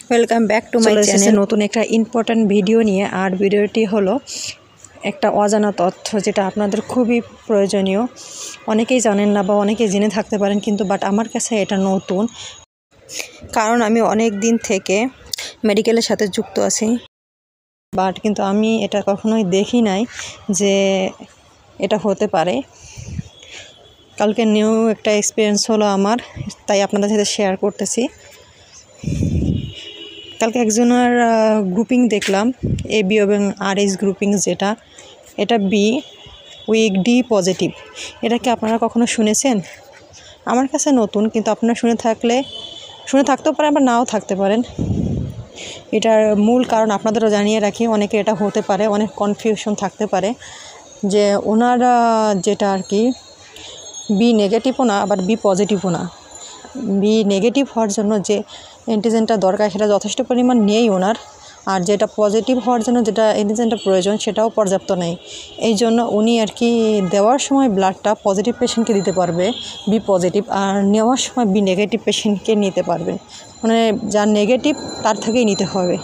Welcome back to my channel. নতুন একটা important video নিয়ে, আর ভিডিওটি হলো একটা অজানা তথ্য যেটা আপনাদের খুবই প্রয়োজনীয়। অনেকেই জানেন না বা অনেকেই জেনে থাকতে পারেন, কিন্তু আমার কাছে এটা নতুন, কারণ আমি অনেক দিন থেকে মেডিকেলের সাথে যুক্ত আছি। কিন্তু আমি এটা কখনোই দেখি নাই যে এটা হতে পারে। কালকে নিউ একটা এক্সপিরিয়েন্স হলো আমার, তাই আপনাদের সাথে শেয়ার করতেছি। কালকে একজনের গ্রুপিং দেখলাম, এবি এবং আরএস গ্রুপিং, যেটা এটা বি উইক ডি পজিটিভ। এটা কি আপনারা কখনো শুনেছেন? আমার কাছে নতুন, কিন্তু আপনারা শুনে থাকতেও পারেন, আবার নাও থাকতে পারেন। এটার মূল কারণ আপনাদেরও জানিয়ে রাখি, অনেকে এটা হতে পারে, অনেক কনফিউশন থাকতে পারে যে ওনারা যেটা আর কি বি নেগেটিভও না আবার বি পজিটিভও না। বি নেগেটিভ হওয়ার জন্য যে অ্যান্টিজেনটা দরকার সেটা যথেষ্ট পরিমাণ নেই ওনার, আর যেটা পজিটিভ হওয়ার জন্য যেটা অ্যান্টিজেনটা প্রয়োজন সেটাও পর্যাপ্ত নেই। এই জন্য উনি আর কি দেওয়ার সময় ব্লাডটা পজিটিভ পেশেন্টকে দিতে পারবে বি পজিটিভ, আর নেওয়ার সময় বি নেগেটিভ পেশেন্টকে নিতে পারবেন। মানে যার নেগেটিভ তার থেকেই নিতে হবে।